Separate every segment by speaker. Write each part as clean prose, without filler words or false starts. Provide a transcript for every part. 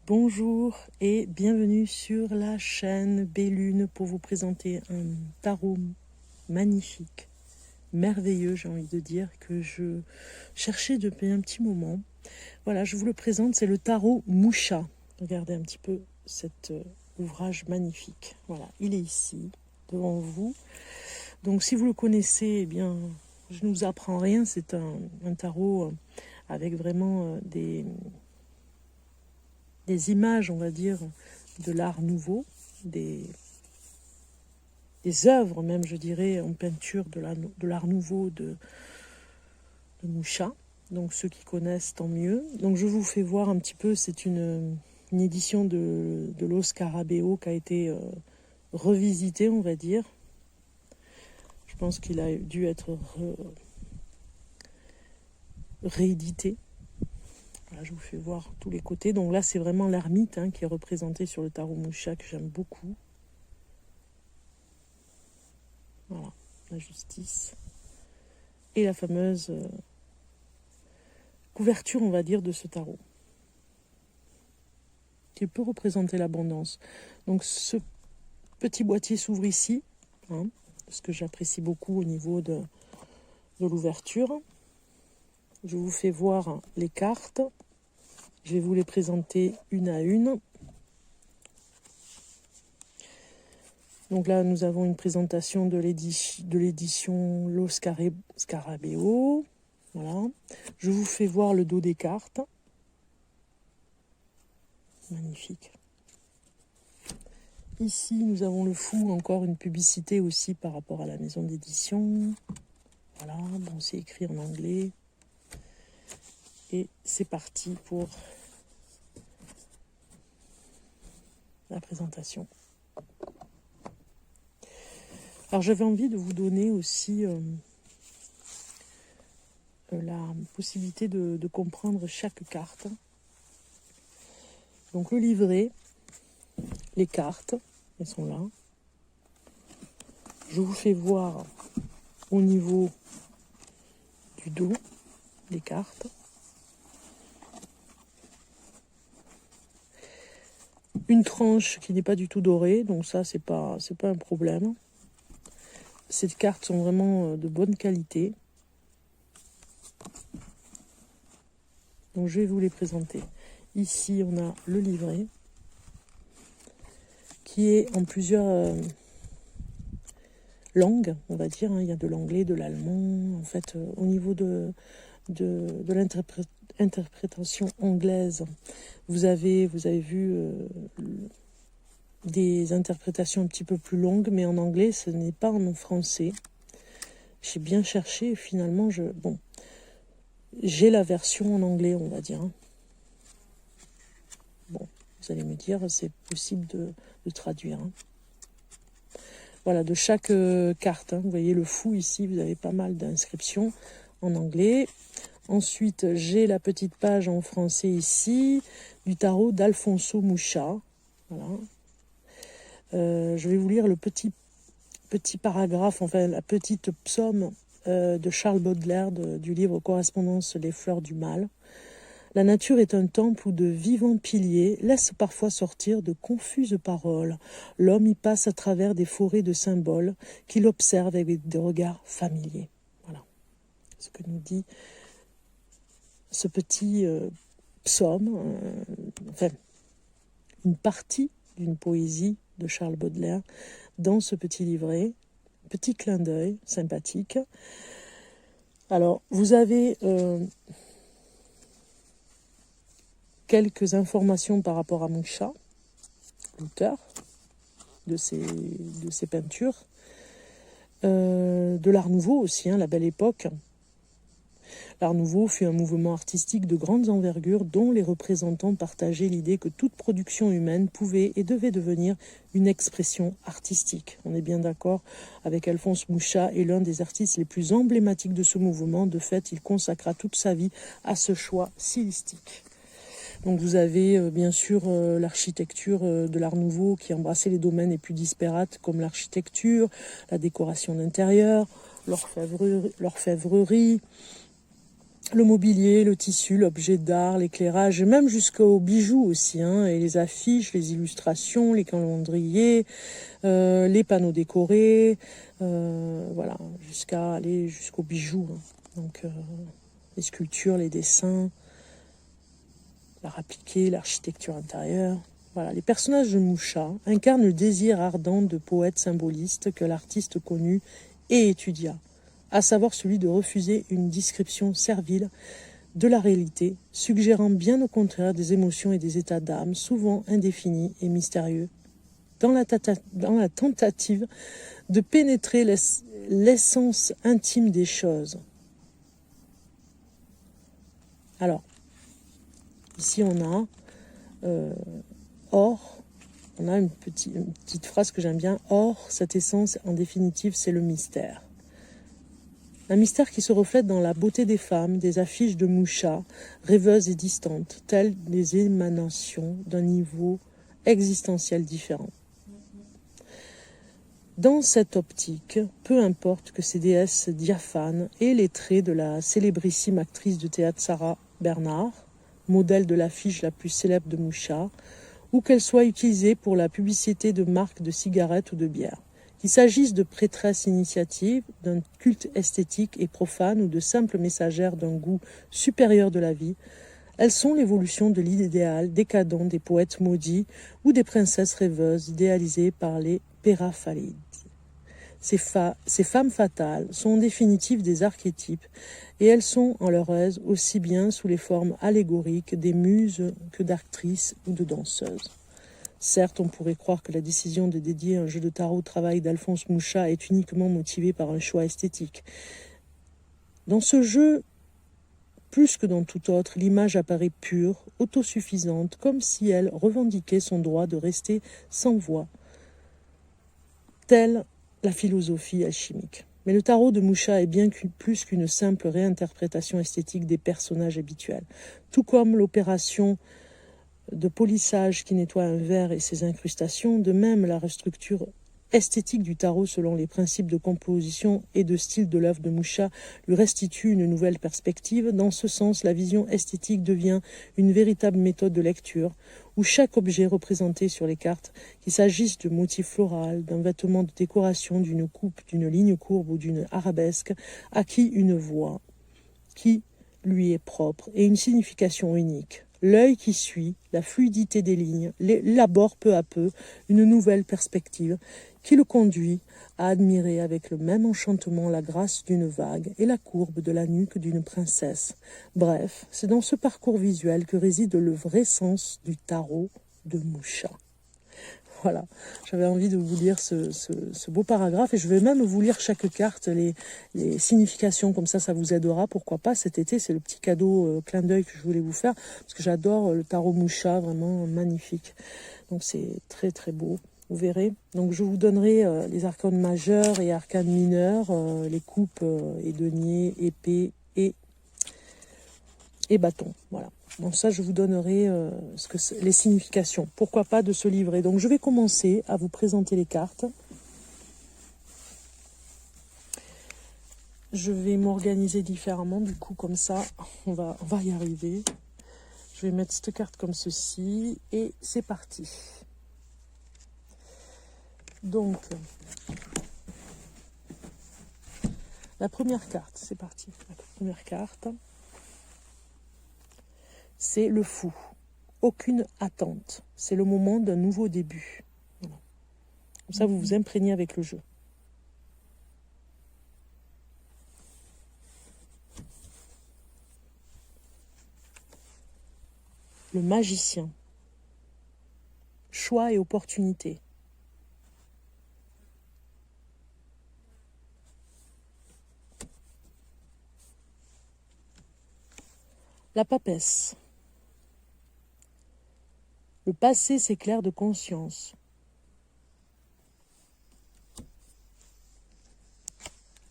Speaker 1: Bonjour et bienvenue sur la chaîne Bellune pour vous présenter un tarot magnifique, merveilleux, j'ai envie de dire, que je cherchais depuis un petit moment. Voilà, je vous le présente, c'est le tarot Moucha. Regardez un petit peu cet ouvrage magnifique. Voilà, il est ici, devant vous. Donc si vous le connaissez, eh bien, je ne vous apprends rien, c'est un tarot avec vraiment des images, on va dire, de l'art nouveau, des œuvres même, je dirais, en peinture de l'art nouveau de Moucha. Donc ceux qui connaissent, tant mieux. Donc je vous fais voir un petit peu, c'est une édition de Lo Scarabeo qui a été revisitée, on va dire. Je pense qu'il a dû être réédité. Voilà, je vous fais voir tous les côtés. Donc là, c'est vraiment l'ermite qui est représenté sur le tarot Moucha, que j'aime beaucoup. Voilà, la justice. Et la fameuse couverture, on va dire, de ce tarot, qui peut représenter l'abondance. Donc ce petit boîtier s'ouvre ici, ce que j'apprécie beaucoup au niveau de l'ouverture. Je vous fais voir les cartes. Je vais vous les présenter une à une. Donc là, nous avons une présentation de l'édition Lo Scarabeo. Voilà. Je vous fais voir le dos des cartes. Magnifique. Ici, nous avons le fou, encore une publicité aussi par rapport à la maison d'édition. Voilà, bon, c'est écrit en anglais. Et c'est parti pour la présentation. Alors j'avais envie de vous donner aussi la possibilité de comprendre chaque carte. Donc le livret, les cartes, elles sont là. Je vous fais voir au niveau du dos les cartes. Une tranche qui n'est pas du tout dorée, donc ça c'est pas un problème. Ces cartes sont vraiment de bonne qualité. Donc je vais vous les présenter. Ici on a le livret qui est en plusieurs langues, on va dire. Il y a de l'anglais, de l'allemand. En fait, au niveau de l'interprétation anglaise, vous avez vu des interprétations un petit peu plus longues, mais en anglais, ce n'est pas en français. J'ai bien cherché et finalement, j'ai la version en anglais, on va dire. Bon, vous allez me dire, c'est possible de traduire. Voilà, de chaque carte, vous voyez le fou ici, vous avez pas mal d'inscriptions en anglais. Ensuite, j'ai la petite page en français ici, du tarot d'Alfonso Moucha. Voilà. Je vais vous lire le petit paragraphe, enfin la petite psaume de Charles Baudelaire du livre Correspondance Les fleurs du mal. La nature est un temple où de vivants piliers laissent parfois sortir de confuses paroles. L'homme y passe à travers des forêts de symboles qu'il observe avec des regards familiers. Voilà ce que nous dit ce petit psaume, enfin une partie d'une poésie de Charles Baudelaire dans ce petit livret. Petit clin d'œil sympathique. Alors, vous avez quelques informations par rapport à Moucha, l'auteur de ces peintures, de l'art nouveau aussi, la belle époque. L'Art Nouveau fut un mouvement artistique de grande envergure dont les représentants partageaient l'idée que toute production humaine pouvait et devait devenir une expression artistique. On est bien d'accord avec Alphonse Mouchat, est l'un des artistes les plus emblématiques de ce mouvement. De fait, il consacra toute sa vie à ce choix stylistique. Donc vous avez bien sûr l'architecture de l'Art Nouveau qui embrassait les domaines les plus disparates comme l'architecture, la décoration d'intérieur, l'orfèvrerie, le mobilier, le tissu, l'objet d'art, l'éclairage, même jusqu'aux bijoux aussi, hein, et les affiches, les illustrations, les calendriers, les panneaux décorés, voilà, jusqu'à aller jusqu'aux bijoux. Hein. Donc les sculptures, les dessins, l'art appliqué, l'architecture intérieure. Voilà, les personnages de Mouchat incarnent le désir ardent de poète symboliste que l'artiste connut et étudia, à savoir celui de refuser une description servile de la réalité, suggérant bien au contraire des émotions et des états d'âme souvent indéfinis et mystérieux, dans la tentative de pénétrer l'essence intime des choses. Alors, ici on a or, on a une petite phrase que j'aime bien, or, cette essence en définitive c'est le mystère. Un mystère qui se reflète dans la beauté des femmes, des affiches de Mouchat, rêveuses et distantes, telles des émanations d'un niveau existentiel différent. Dans cette optique, peu importe que ces déesses diaphanes aient les traits de la célébrissime actrice de théâtre Sarah Bernhardt, modèle de l'affiche la plus célèbre de Mouchat, ou qu'elles soient utilisées pour la publicité de marques de cigarettes ou de bière. Qu'il s'agisse de prêtresses initiatives, d'un culte esthétique et profane ou de simples messagères d'un goût supérieur de la vie, elles sont l'évolution de l'idéal décadent des poètes maudits ou des princesses rêveuses idéalisées par les péraphalides. Ces femmes fatales sont en définitive des archétypes et elles sont en leur aise aussi bien sous les formes allégoriques des muses que d'actrices ou de danseuses. Certes, on pourrait croire que la décision de dédier un jeu de tarot au travail d'Alphonse Mouchat est uniquement motivée par un choix esthétique. Dans ce jeu, plus que dans tout autre, l'image apparaît pure, autosuffisante, comme si elle revendiquait son droit de rester sans voix, telle la philosophie alchimique. Mais le tarot de Mouchat est bien plus qu'une simple réinterprétation esthétique des personnages habituels, tout comme l'opération de polissage qui nettoie un verre et ses incrustations, de même la restructure esthétique du tarot selon les principes de composition et de style de l'œuvre de Mouchat lui restitue une nouvelle perspective. Dans ce sens, la vision esthétique devient une véritable méthode de lecture où chaque objet représenté sur les cartes, qu'il s'agisse de motifs floraux, d'un vêtement de décoration, d'une coupe, d'une ligne courbe ou d'une arabesque, acquit une voix qui lui est propre et une signification unique. L'œil qui suit, la fluidité des lignes, élabore peu à peu une nouvelle perspective qui le conduit à admirer avec le même enchantement la grâce d'une vague et la courbe de la nuque d'une princesse. Bref, c'est dans ce parcours visuel que réside le vrai sens du tarot de Mouchat. Voilà, j'avais envie de vous lire ce beau paragraphe et je vais même vous lire chaque carte, les significations, comme ça vous aidera, pourquoi pas cet été, c'est le petit cadeau clin d'œil que je voulais vous faire, parce que j'adore le tarot Mouchat, vraiment magnifique, donc c'est très très beau, vous verrez. Donc je vous donnerai les arcanes majeurs et arcanes mineurs, les coupes et deniers, épées et bâtons, voilà. Donc ça, je vous donnerai les significations. Pourquoi pas de ce livret. Donc je vais commencer à vous présenter les cartes. Je vais m'organiser différemment. Du coup, comme ça, on va y arriver. Je vais mettre cette carte comme ceci. Et c'est parti. Donc, la première carte, c'est parti. La première carte. C'est le fou. Aucune attente. C'est le moment d'un nouveau début. Voilà. Comme ça, vous vous imprégnez avec le jeu. Le magicien. Choix et opportunité. La papesse. Le passé s'éclaire de conscience.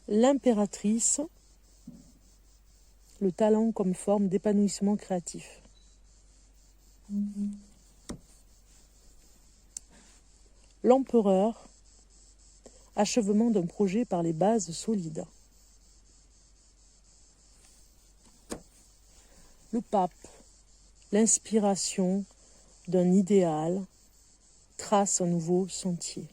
Speaker 1: L'impératrice. Le talent comme forme d'épanouissement créatif. L'empereur. Achèvement d'un projet par les bases solides. Le pape. L'inspiration d'un idéal trace un nouveau sentier.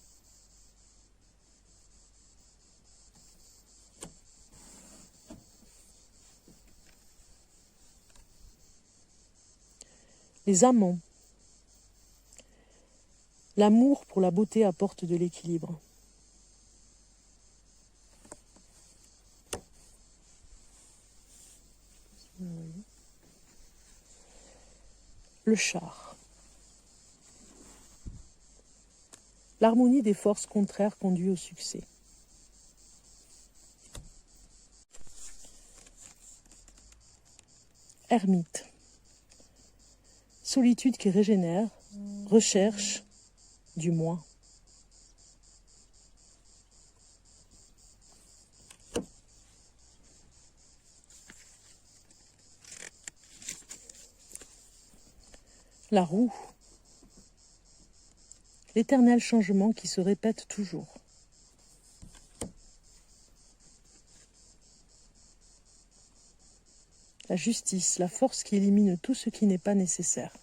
Speaker 1: Les amants. L'amour pour la beauté apporte de l'équilibre. Le char. L'harmonie des forces contraires conduit au succès. Ermite. Solitude qui régénère, recherche du moi. La roue. L'éternel changement qui se répète toujours. La justice, la force qui élimine tout ce qui n'est pas nécessaire.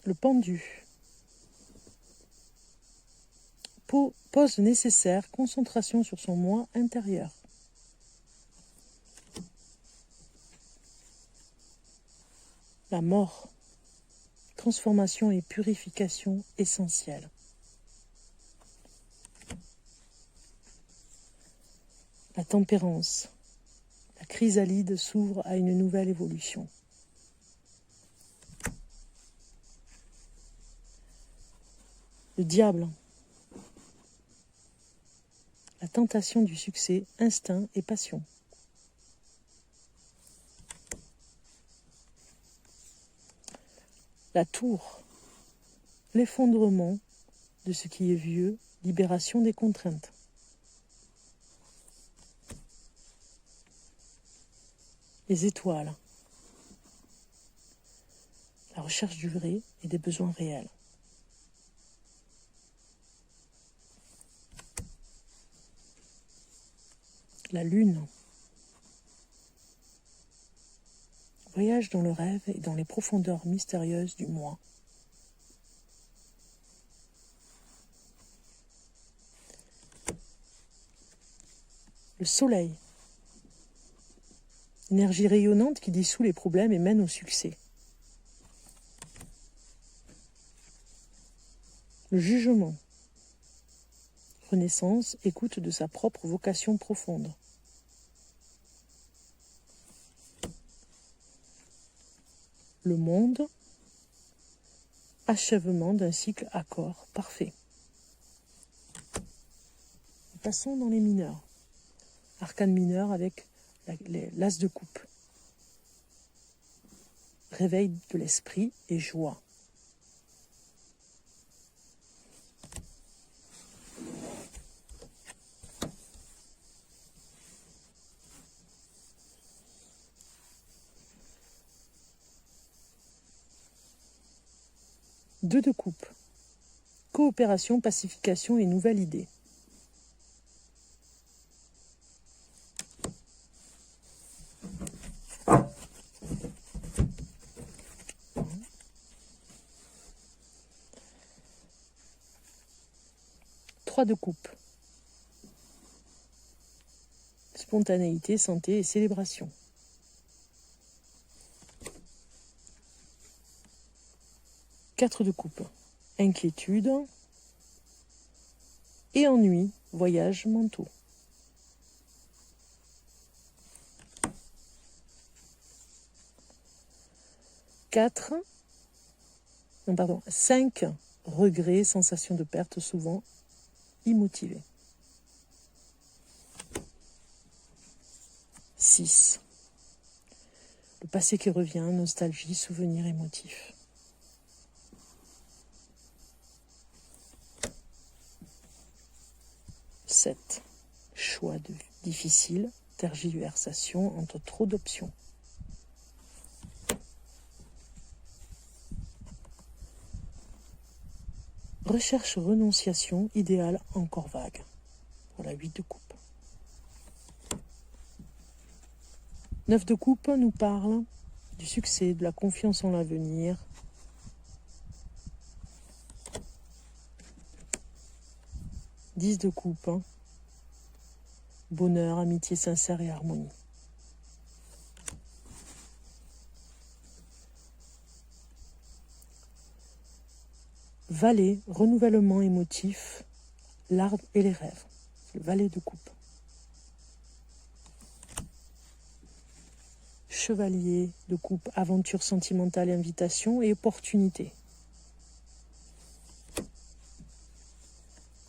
Speaker 1: Le pendu. Pause nécessaire, concentration sur son moi intérieur. La mort. Transformation et purification essentielle. La tempérance. La chrysalide s'ouvre à une nouvelle évolution. Le diable. La tentation du succès, instinct et passion. La tour. L'effondrement de ce qui est vieux, libération des contraintes. Les étoiles. La recherche du vrai et des besoins réels. La lune. Voyage dans le rêve et dans les profondeurs mystérieuses du moi. Le soleil. Énergie rayonnante qui dissout les problèmes et mène au succès. Le jugement. Renaissance, écoute de sa propre vocation profonde. Le monde. Achèvement d'un cycle accord parfait. Passons dans les mineurs. Arcane mineur avec l'as de coupe. Réveil de l'esprit et joie. Deux de coupe. Coopération, pacification et nouvelle idée. Trois de coupe. Spontanéité, santé et célébration. Quatre de coupe. Inquiétude et ennui, voyages mentaux. Cinq, regrets, sensation de perte souvent immotivé. 6. Le passé qui revient, nostalgie, souvenir émotif. 7. Choix difficile, tergiversation entre trop d'options. 8. Recherche, renonciation, idéal encore vague. Voilà, 8 de coupe. 9 de coupe nous parle du succès, de la confiance en l'avenir. 10 de coupe, bonheur, amitié sincère et harmonie. 'Valet, renouvellement émotif, l'art et les rêves. Le valet de coupe. 'Chevalier de coupe, aventure sentimentale, invitation et opportunité.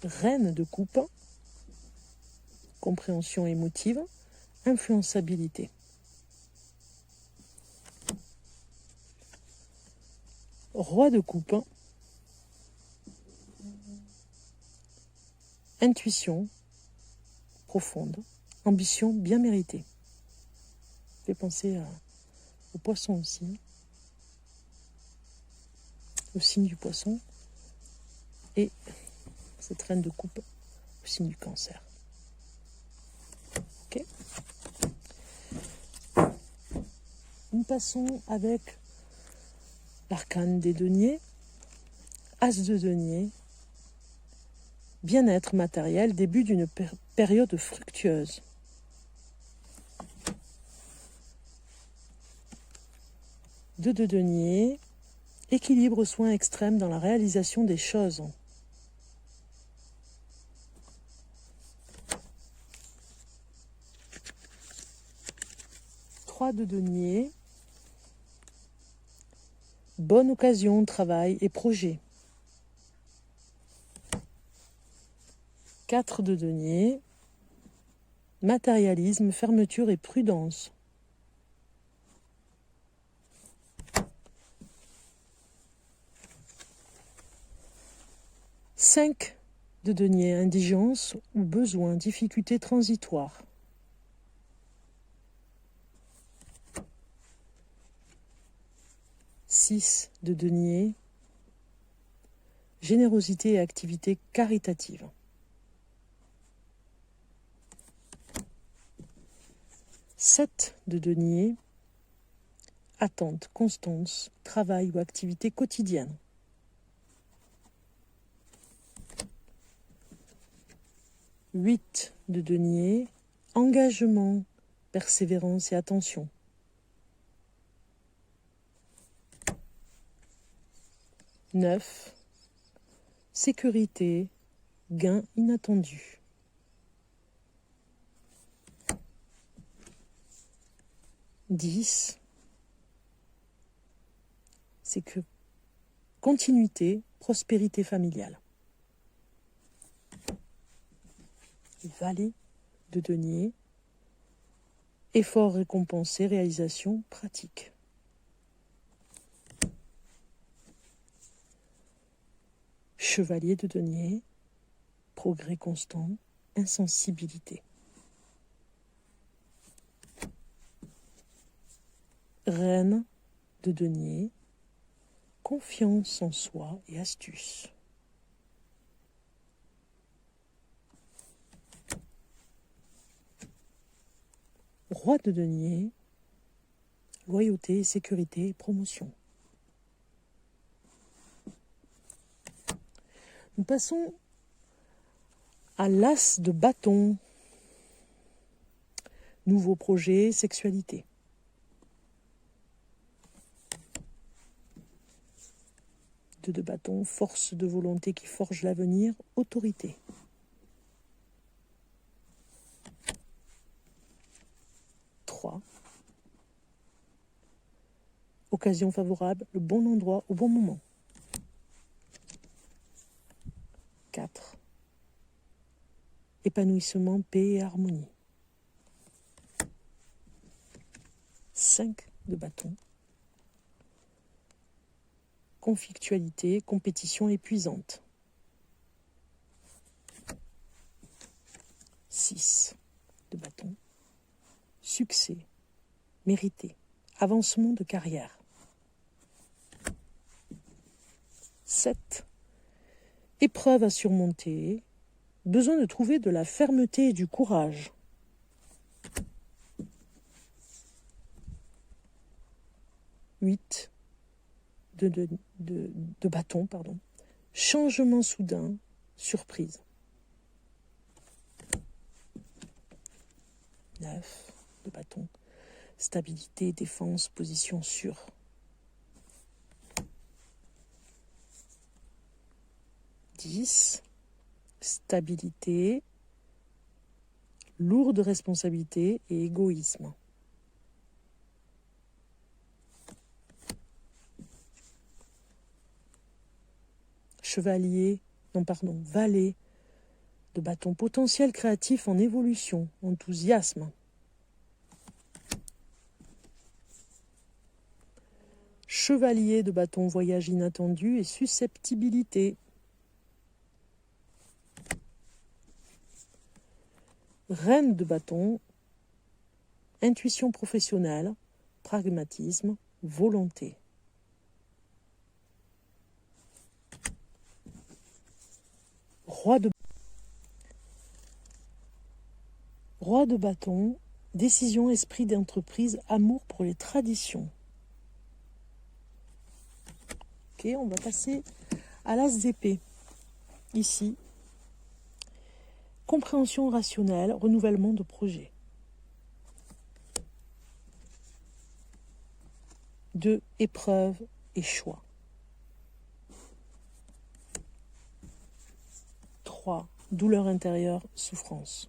Speaker 1: 'Reine de coupe, compréhension émotive, influençabilité. 'Roi de coupe, intuition profonde, ambition bien méritée. Fait penser au poisson aussi, au signe du poisson, et cette reine de coupe au signe du cancer. Ok. Nous passons avec l'arcane des deniers, as de denier, bien-être matériel, début d'une période fructueuse. 2 de denier, équilibre, soin extrême dans la réalisation des choses. 3 de denier, bonne occasion, travail et projet. 4 de denier, matérialisme, fermeture et prudence. 5 de denier, indigence ou besoin, difficulté transitoire. 6 de denier, générosité et activité caritative. 7 de denier, attente, constance, travail ou activité quotidienne. 8 de denier, engagement, persévérance et attention. 9, sécurité, gain inattendu. 10, c'est que continuité, prospérité familiale. Valet de denier, effort récompensé, réalisation pratique. Chevalier de denier, progrès constant, insensibilité. Reine de denier, confiance en soi et astuce. Roi de denier, loyauté, sécurité et promotion. Nous passons à l'as de bâton. Nouveau projet, sexualité. 2 de bâton, force de volonté qui forge l'avenir, autorité. 3, occasion favorable, le bon endroit au bon moment. 4, épanouissement, paix et harmonie. 5 de bâton. Conflictualité, compétition épuisante. 6 de bâton. Succès, mérité, avancement de carrière. 7. Épreuve à surmonter, besoin de trouver de la fermeté et du courage. 8 de bâton, pardon. Changement soudain, surprise. 9 de bâton. Stabilité, défense, position sûre. 10. Stabilité, lourde responsabilité et égoïsme. 11. Valet de bâton. Potentiel créatif en évolution, enthousiasme. 12. Chevalier de bâton. Voyage inattendu et susceptibilité. 13. Reine de bâton. Intuition professionnelle, pragmatisme, volonté. 14. Roi de bâton, décision, esprit d'entreprise, amour pour les traditions. Ok, on va passer à l'as d'épée. Ici, compréhension rationnelle, renouvellement de projet. 2. Épreuve et choix. 3. Douleur intérieure, souffrance.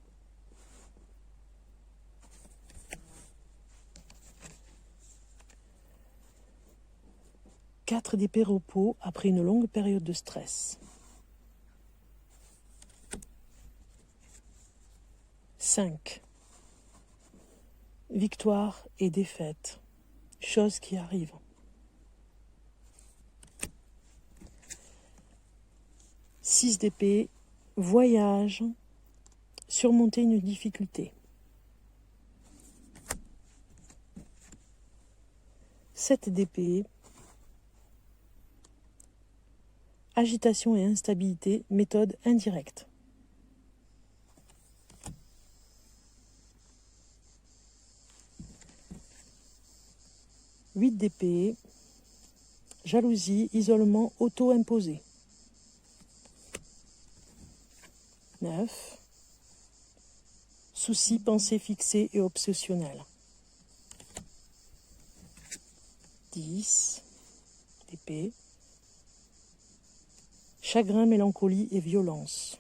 Speaker 1: 4 d'épée repos après une longue période de stress. 5. Victoire et défaite, choses qui arrivent. 6 d'épée, voyage, surmonter une difficulté. 7 d'épée, agitation et instabilité, méthode indirecte. 8 d'épée, jalousie, isolement auto-imposé. 9. Soucis, pensées fixées et obsessionnelles. 10 d'épée, chagrin, mélancolie et violence.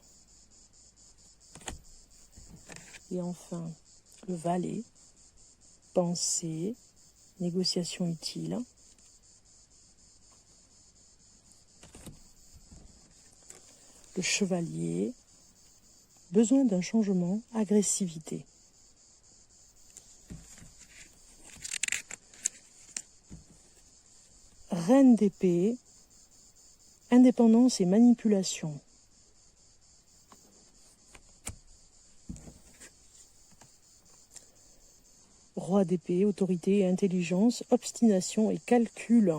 Speaker 1: Et enfin, le valet, pensée, négociation utile. Le chevalier, besoin d'un changement, agressivité. Reine d'épée, indépendance et manipulation. Roi d'épée, autorité et intelligence, obstination et calcul.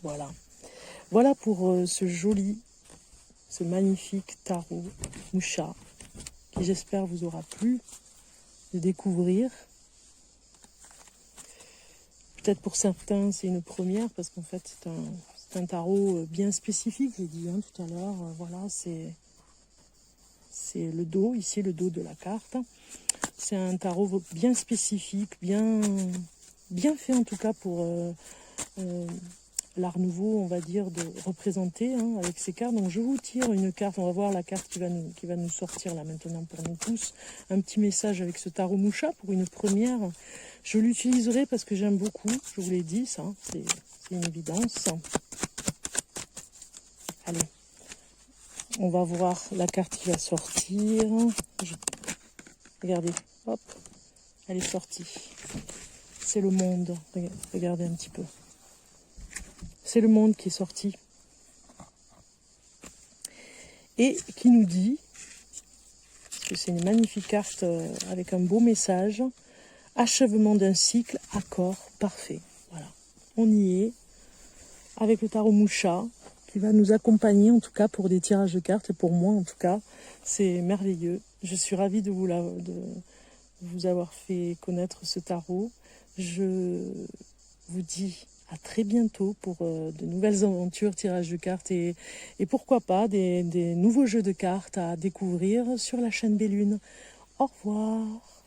Speaker 1: Voilà. Voilà pour ce magnifique tarot Musha, qui j'espère vous aura plu de découvrir. Peut-être pour certains c'est une première, parce qu'en fait c'est un tarot bien spécifique, j'ai dit tout à l'heure. Voilà, c'est le dos, ici le dos de la carte. C'est un tarot bien spécifique, bien fait en tout cas pour l'art nouveau, on va dire, de représenter avec ces cartes. Donc je vous tire une carte, on va voir la carte qui va nous sortir là maintenant pour nous tous. Un petit message avec ce tarot Musha pour une première. Je l'utiliserai parce que j'aime beaucoup, je vous l'ai dit, ça, c'est une évidence. Allez, On va voir la carte qui va sortir. Regardez, hop, elle est sortie. C'est le monde. Regardez un petit peu. C'est le monde qui est sorti. Et qui nous dit, parce que c'est une magnifique carte avec un beau message, achèvement d'un cycle, accord parfait. Voilà, on y est, avec le tarot Moucha, qui va nous accompagner en tout cas pour des tirages de cartes, et pour moi en tout cas, c'est merveilleux. Je suis ravie de vous avoir fait connaître ce tarot. Je vous dis à très bientôt pour de nouvelles aventures, tirages de cartes et pourquoi pas des nouveaux jeux de cartes à découvrir sur la chaîne Bellune. Au revoir.